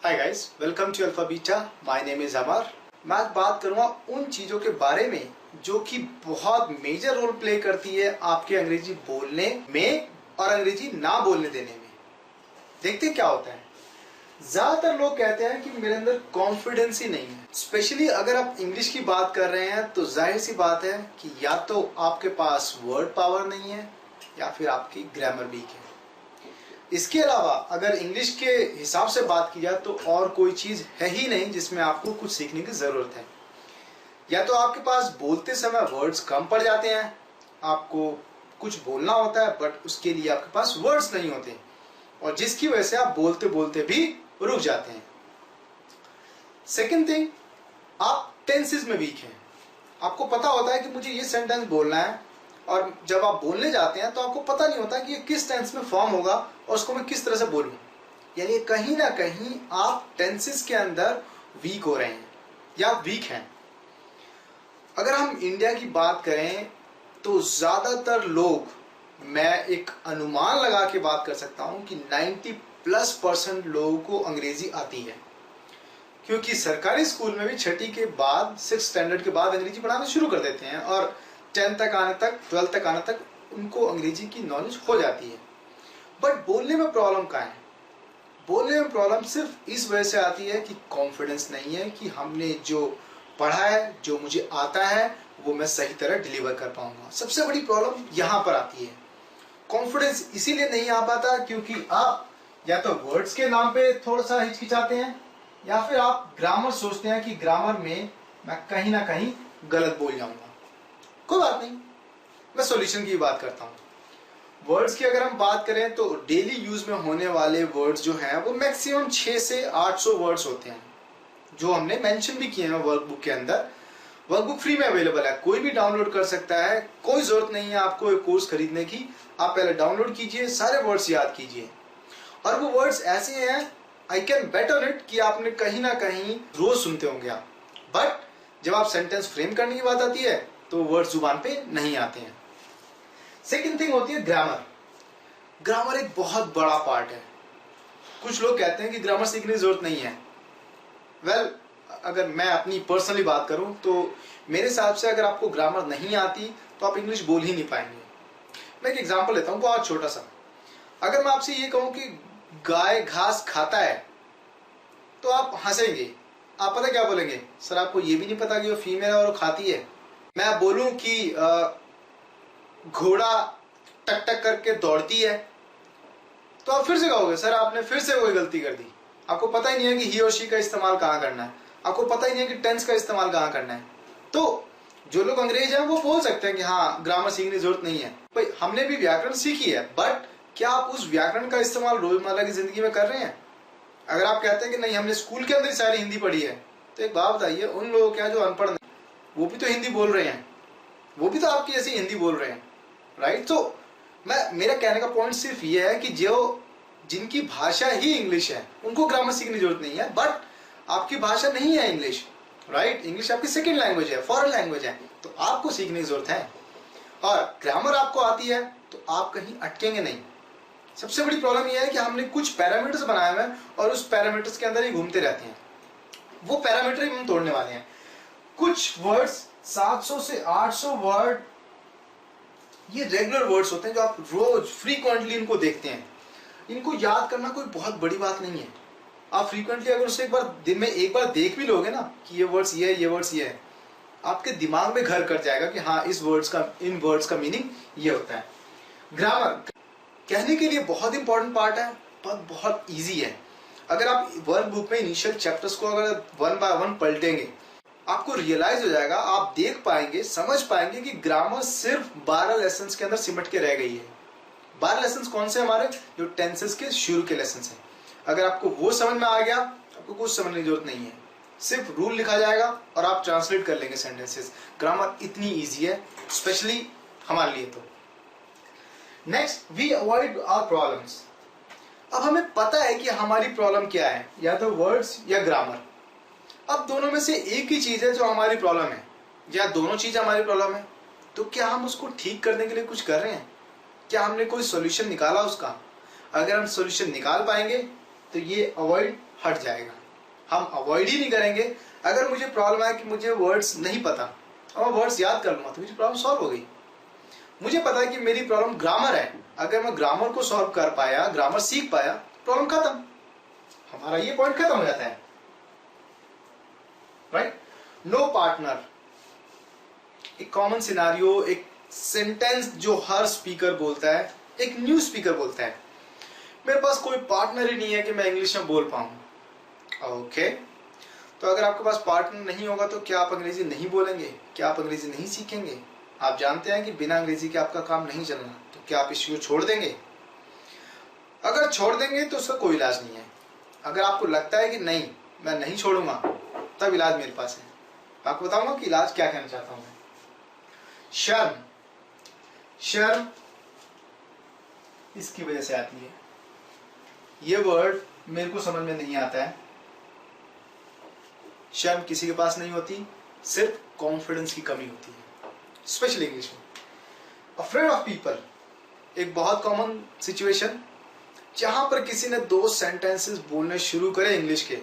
Hi guys, welcome to Alpha Beta. My name is Amar. मैं आज बात करूंगा उन चीजों के बारे में जो कि बहुत मेजर रोल प्ले करती है आपके अंग्रेजी बोलने में और अंग्रेजी ना बोलने देने में। देखते क्या होता है। ज्यादातर लोग कहते हैं कि मेरे अंदर कॉन्फिडेंस ही नहीं है। स्पेशली अगर आप इंग्लिश की बात कर रहे हैं तो जाहिर सी बात है कि या तो आपके पास वर्ड पावर नहीं है या फिर आपकी ग्रामर वीक है। इसके अलावा अगर इंग्लिश के हिसाब से बात की जाए तो और कोई चीज है ही नहीं जिसमें आपको कुछ सीखने की जरूरत है। या तो आपके पास बोलते समय वर्ड्स कम पड़ जाते हैं, आपको कुछ बोलना होता है बट उसके लिए आपके पास वर्ड्स नहीं होते और जिसकी वजह से आप बोलते बोलते भी रुक जाते हैं। सेकंड थिंग, आप टेंसेस में वीक हैं। आपको पता होता है कि मुझे ये सेंटेंस बोलना है और जब आप बोलने जाते हैं तो आपको पता नहीं होता कि ये किस टेंस में फॉर्म होगा और उसको मैं किस तरह से बोलूं। यानी कहीं ना कहीं आप टेंसेस के अंदर वीक हो रहे हैं या वीक हैं। अगर हम इंडिया की बात करें तो ज्यादातर लोग, मैं एक अनुमान लगा के बात कर सकता हूं कि 90+% लोगों को अंग्रेजी आती है, क्योंकि सरकारी स्कूल में भी छठी के बाद 6th स्टैंडर्ड के बाद अंग्रेजी पढ़ाना शुरू कर देते हैं और 10th तक आने तक 12th तक आने तक उनको अंग्रेजी की नॉलेज हो जाती है। बट बोलने में प्रॉब्लम कहाँ है? बोलने में प्रॉब्लम सिर्फ इस वजह से आती है कि कॉन्फिडेंस नहीं है कि हमने जो पढ़ा है, जो मुझे आता है, वो मैं सही तरह डिलीवर कर पाऊंगा। सबसे बड़ी प्रॉब्लम यहाँ पर आती है। कॉन्फिडेंस इसीलिए नहीं आ पाता क्योंकि आप या तो वर्ड्स के नाम पे थोड़ा सा हिचकिचाते हैं या फिर आप ग्रामर सोचते हैं कि ग्रामर में मैं कहीं ना कहीं गलत बोल जाऊंगा। कोई बात नहीं, मैं सॉल्यूशन की बात करता हूँ। वर्ड्स की अगर हम बात करें तो डेली यूज में होने वाले वर्ड्स जो हैं वो मैक्सिमम 600 से 800 वर्ड्स होते हैं, जो हमने मेंशन भी किए हैं वर्कबुक के अंदर। वर्कबुक फ्री में अवेलेबल है, कोई भी डाउनलोड कर सकता है। कोई जरूरत नहीं है आपको एक कोर्स खरीदने की। आप पहले डाउनलोड कीजिए, सारे वर्ड्स याद कीजिए और वो वर्ड्स ऐसे हैं, I can bet on it, कि आपने कहीं ना कहीं रोज सुनते होंगे आप। बट जब आप सेंटेंस फ्रेम करने की बात आती है तो वर्ड जुबान पे नहीं आते हैं। सेकंड थिंग होती है ग्रामर। ग्रामर एक बहुत बड़ा पार्ट है। कुछ लोग कहते हैं कि ग्रामर सीखने की जरूरत नहीं है। वेल, अगर मैं अपनी पर्सनली बात करूं तो मेरे हिसाब से अगर आपको ग्रामर नहीं आती तो आप इंग्लिश बोल ही नहीं पाएंगे। मैं एक एग्जांपल लेता हूं, बहुत छोटा सा। अगर मैं आपसे ये कहूं कि गाय घास खाता है तो आप हंसेंगे। आप पता क्या बोलेंगे? सर आपको ये भी नहीं पता कि वो फीमेल है और वो खाती है। मैं बोलूं कि घोड़ा टक टक करके दौड़ती है तो आप फिर से कहोगे सर आपने फिर से कोई गलती कर दी। आपको पता ही नहीं है कि ही और शी का इस्तेमाल कहाँ करना है, आपको पता ही नहीं है कि टेंस का इस्तेमाल कहाँ करना है। तो जो लोग अंग्रेज हैं वो बोल सकते हैं कि हाँ ग्रामर सीखने की जरूरत नहीं है। भाई हमने भी व्याकरण सीखी है, बट क्या आप उस व्याकरण का इस्तेमाल रोजमर्रा की जिंदगी में कर रहे हैं? अगर आप कहते हैं कि नहीं हमने स्कूल के अंदर ही सारी हिंदी पढ़ी है, तो एक बात बताइए, उन लोगों क्या जो अनपढ़ नहीं, वो भी तो हिंदी बोल रहे हैं, वो भी तो आपकी ऐसी हिंदी बोल रहे हैं, राइट? तो मेरा कहने का पॉइंट सिर्फ ये है कि जो जिनकी भाषा ही इंग्लिश है उनको ग्रामर सीखने की जरूरत नहीं है। बट आपकी भाषा नहीं है इंग्लिश, राइट? इंग्लिश आपकी सेकंड लैंग्वेज है, फॉरेन लैंग्वेज है, तो आपको सीखने की जरूरत है। और ग्रामर आपको आती है तो आप कहीं अटकेंगे नहीं। सबसे बड़ी प्रॉब्लम यह है कि हमने कुछ पैरामीटर्स बनाए हुए हैं और उस पैरामीटर्स के अंदर ही घूमते रहते हैं। वो पैरामीटर ही हम तोड़ने वाले हैं। कुछ वर्ड्स 700 से 800 वर्ड ये रेगुलर वर्ड्स होते हैं जो आप रोज फ्रीक्वेंटली इनको देखते हैं। इनको याद करना कोई बहुत बड़ी बात नहीं है। आप फ्रीक्वेंटली अगर उसे एक बार दिन में एक बार देख भी लोगे ना कि ये वर्ड्स ये है, ये वर्ड्स ये है, आपके दिमाग में घर कर जाएगा कि हाँ इन वर्ड्स का मीनिंग ये होता है। ग्रामर कहने के लिए बहुत इंपॉर्टेंट पार्ट है, बहुत ईजी है। अगर आप वर्क बुक में इनिशियल चैप्टर्स को अगर 1 बाय 1 पलटेंगे, आपको रियलाइज हो जाएगा, आप देख पाएंगे, समझ पाएंगे कि ग्रामर सिर्फ 12 लेसन के अंदर सिमट के रह गई है। 12 लेसन कौन से हमारे? जो टेंसेस के शुरू के लेसन हैं। अगर आपको वो समझ में आ गया, आपको कुछ समझने की जरूरत नहीं है। सिर्फ रूल लिखा जाएगा और आप ट्रांसलेट कर लेंगे सेंटेंसेस। ग्रामर इतनी ईजी है, स्पेशली हमारे लिए। तो next, we avoid our problems. अब हमें पता है कि हमारी प्रॉब्लम क्या है, या तो वर्ड्स या ग्रामर। अब दोनों में से एक ही चीज है जो हमारी प्रॉब्लम है, या दोनों चीज हमारी प्रॉब्लम है। तो क्या हम उसको ठीक करने के लिए कुछ कर रहे हैं? क्या हमने कोई सॉल्यूशन निकाला उसका? अगर हम सॉल्यूशन निकाल पाएंगे तो ये अवॉइड हट जाएगा। हम अवॉइड ही नहीं करेंगे। अगर मुझे प्रॉब्लम है कि मुझे वर्ड्स नहीं पता और मैं वर्ड्स याद कर लूंगा तो मेरी प्रॉब्लम सॉल्व हो गई। मुझे पता है कि मेरी प्रॉब्लम ग्रामर है, अगर मैं ग्रामर को सॉल्व कर पाया, ग्रामर सीख पाया, प्रॉब्लम खत्म, हमारा ये पॉइंट खत्म हो जाता है, राइट। नो पार्टनर, एक कॉमन सिनारियो, एक सेंटेंस जो हर स्पीकर बोलता है, एक न्यू स्पीकर बोलता है, मेरे पास कोई पार्टनर ही नहीं है कि मैं इंग्लिश में बोल पाऊं। ओके, तो अगर आपके पास पार्टनर नहीं होगा तो क्या आप अंग्रेजी नहीं बोलेंगे? क्या आप अंग्रेजी नहीं सीखेंगे? आप जानते हैं कि बिना अंग्रेजी के आपका काम नहीं चलना, तो क्या आप इस चीज को छोड़ देंगे? अगर छोड़ देंगे तो उसका कोई इलाज नहीं है। अगर आपको लगता है कि नहीं मैं नहीं छोड़ूंगा, तब इलाज मेरे पास है। आपको बताऊंगा कि इलाज क्या कहना चाहता हूं मैं। शर्म, शर्म इसकी वजह से आती है। ये वर्ड मेरे को समझ में नहीं आता है। शर्म किसी के पास नहीं होती, सिर्फ कॉन्फिडेंस की कमी होती है, स्पेशली इंग्लिश में। अफ्रेड ऑफ पीपल, एक बहुत कॉमन सिचुएशन जहां पर किसी ने 2 सेंटेंसेस बोलने शुरू करे इंग्लिश के,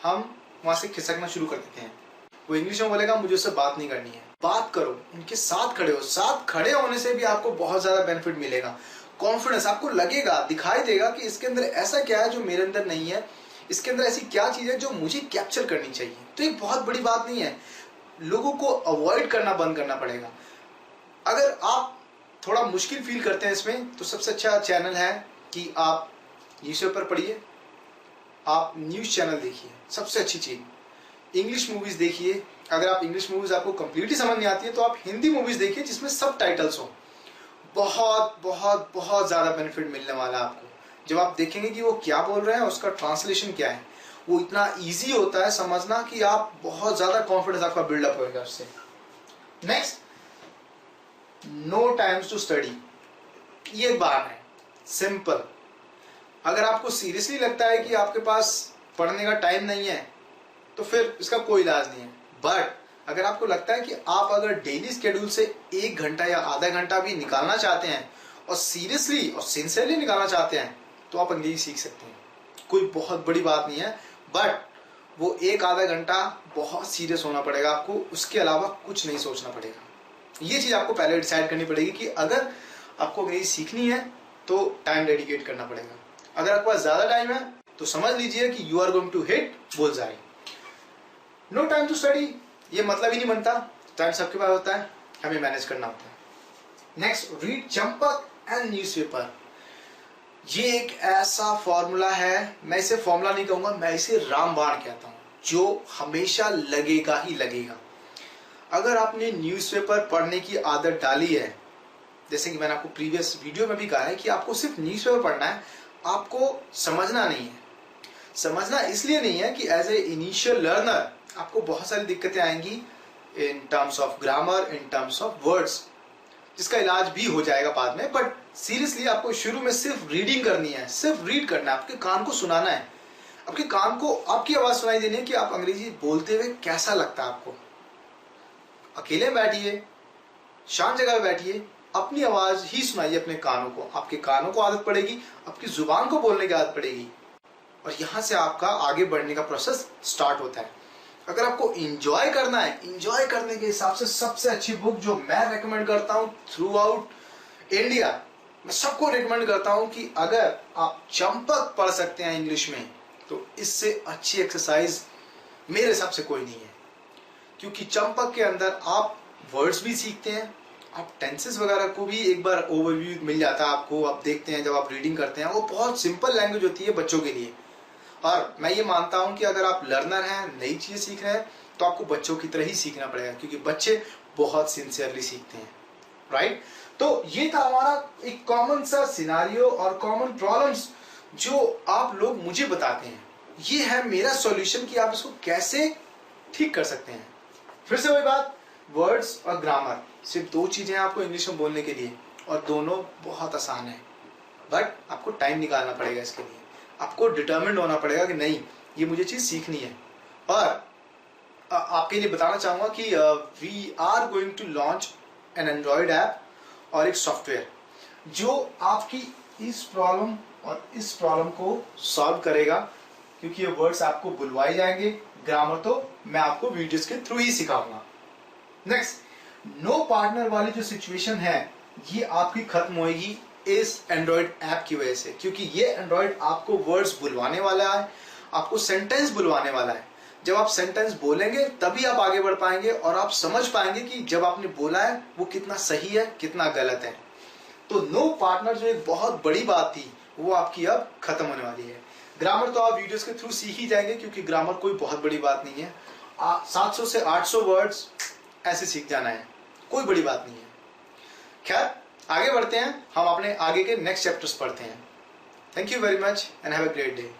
हम वहां से खिसकना शुरू कर देते हैं। वो इंग्लिश में बोलेगा मुझे उससे बात नहीं करनी है। बात करो, उनके साथ खड़े हो। साथ खड़े होने से भी आपको बहुत ज्यादा बेनिफिट मिलेगा। कॉन्फिडेंस, आपको लगेगा, दिखाई देगा कि इसके अंदर ऐसा क्या है जो मेरे अंदर नहीं है, इसके अंदर ऐसी क्या चीज है जो मुझे कैप्चर करनी चाहिए। तो ये बहुत बड़ी बात नहीं है, लोगों को अवॉइड करना बंद करना पड़ेगा। अगर आप थोड़ा मुश्किल फील करते हैं इसमें, तो सबसे अच्छा चैनल है कि आप न्यूज़पेपर पढ़िए, आप न्यूज चैनल देखिए, सबसे अच्छी चीज। इंग्लिश मूवीज देखिए, अगर आप इंग्लिश मूवीज आपको कंप्लीटली समझ नहीं आती है तो आप हिंदी मूवीज देखिए जिसमें सब टाइटल्स हो। बहुत बहुत बहुत ज्यादा बेनिफिट मिलने वाला है आपको। जब आप देखेंगे कि वो क्या बोल रहे हैं, उसका ट्रांसलेशन क्या है, वो इतना इजी होता है समझना कि आप बहुत ज्यादा कॉन्फिडेंस आपका बिल्डअप होगा उससे। Next, no times to study. ये बात है सिंपल। अगर आपको सीरियसली लगता है कि आपके पास पढ़ने का टाइम नहीं है तो फिर इसका कोई इलाज नहीं है। बट अगर आपको लगता है कि आप अगर डेली स्केड्यूल से 1 घंटा या आधा घंटा भी निकालना चाहते हैं और सीरियसली और सिंसियरली निकालना चाहते हैं, तो आप अंग्रेजी सीख सकते हैं। कोई बहुत बड़ी बात नहीं है, बट वो 1 आधा घंटा बहुत सीरियस होना पड़ेगा आपको, उसके अलावा कुछ नहीं सोचना पड़ेगा। ये चीज आपको पहले डिसाइड करनी पड़ेगी कि अगर आपको अंग्रेजी सीखनी है तो टाइम डेडिकेट करना पड़ेगा। अगर आपके पास ज्यादा टाइम है तो समझ लीजिए कि you are going to hit bullseye. No time to study, ये मतलब ही नहीं बनता। टाइम सबके पास होता है, हमें मैनेज करना होता है। Next, read Champak and newspaper. ये एक ऐसा फॉर्मूला है, मैं इसे फॉर्मूला नहीं कहूंगा, मैं इसे रामबाण कहता हूं, जो हमेशा लगेगा ही लगेगा। अगर आपने न्यूज़पेपर पढ़ने की आदत डाली है, जैसे कि मैंने आपको प्रीवियस वीडियो में भी कहा है कि आपको सिर्फ न्यूज़पेपर पढ़ना है, आपको समझना नहीं है। समझना इसलिए नहीं है कि एज ए इनिशियल लर्नर आपको बहुत सारी दिक्कतें आएंगी in terms of grammar, in terms of words, जिसका इलाज भी हो जाएगा बाद में। बट सीरियसली आपको शुरू में सिर्फ रीडिंग करनी है, सिर्फ रीड करना है, आपके कान को सुनाना है, आपके कान को आपकी आवाज सुनाई देनी है कि आप अंग्रेजी बोलते हुए कैसा लगता है आपको। अकेले बैठिए, शांत जगह बैठिए, अपनी आवाज ही सुनाइए अपने कानों को। आपके कानों को आदत पड़ेगी, आपकी जुबान को बोलने की आदत पड़ेगी, और यहां से आपका आगे बढ़ने का प्रोसेस स्टार्ट होता है। अगर आपको एंजॉय करना है, एंजॉय करने के हिसाब से सबसे अच्छी बुक जो मैं रेकमेंड करता हूं थ्रू आउट इंडिया, मैं सबको रेकमेंड करता हूं कि अगर आप चंपक पढ़ सकते हैं इंग्लिश में, तो इससे अच्छी एक्सरसाइज मेरे हिसाब से कोई नहीं है। क्योंकि चंपक के अंदर आप वर्ड्स भी सीखते हैं, आप टेंसेस वगैरह को भी एक बार ओवरव्यू मिल जाता है आपको। आप देखते हैं जब आप रीडिंग करते हैं, वो बहुत सिंपल लैंग्वेज होती है बच्चों के लिए। और मैं ये मानता हूं कि अगर आप लर्नर हैं, नई चीजें सीख रहे हैं, तो आपको बच्चों की तरह ही सीखना पड़ेगा, क्योंकि बच्चे बहुत सिंसियरली सीखते हैं, राइट। तो ये था हमारा एक कॉमन सा सिनारियो और कॉमन प्रॉब्लम्स जो आप लोग मुझे बताते हैं। ये है मेरा सॉल्यूशन कि आप इसको कैसे ठीक कर सकते हैं। फिर से वही बात, वर्ड्स और ग्रामर सिर्फ 2 चीजें हैं आपको इंग्लिश में बोलने के लिए, और दोनों बहुत आसान है। बट आपको टाइम निकालना पड़ेगा इसके लिए, आपको डिटर्मिन्ड होना पड़ेगा कि नहीं ये मुझे चीज सीखनी है। और आपके लिए बताना चाहूंगा कि we are going to launch an android app और एक सॉफ्टवेयर जो आपकी इस प्रॉब्लम और इस प्रॉब्लम को सॉल्व करेगा। क्योंकि ये वर्ड्स आपको बुलवाए जाएंगे। ग्रामर तो मैं आपको वीडियोस के थ्रू ही सिखाऊंगा। नेक्स्ट, नो पार्टनर वाली जो सिचुएशन है ये आपकी खत्म होगी इस एंड्रॉइड ऐप की वजह से, क्योंकि ये एंड्रॉइड आपको वर्ड्स बुलवाने वाला है, आपको सेंटेंस बुलवाने वाला है। जब आप सेंटेंस बोलेंगे तभी आप आगे बढ़ पाएंगे और आप समझ पाएंगे कि जब आपने बोला है वो कितना सही है कितना गलत है। तो नो पार्टनर जो एक बहुत बड़ी बात थी वो आपकी अब खत्म होने वाली है। ग्रामर तो आप वीडियोस के थ्रू सीख ही जाएंगे, क्योंकि ग्रामर कोई बहुत बड़ी बात नहीं है। 700 से 800 वर्ड्स ऐसे सीख जाना है, कोई बड़ी बात नहीं है। खैर आगे बढ़ते हैं, हम अपने आगे के नेक्स्ट चैप्टर्स पढ़ते हैं। Thank you very much and have a great day.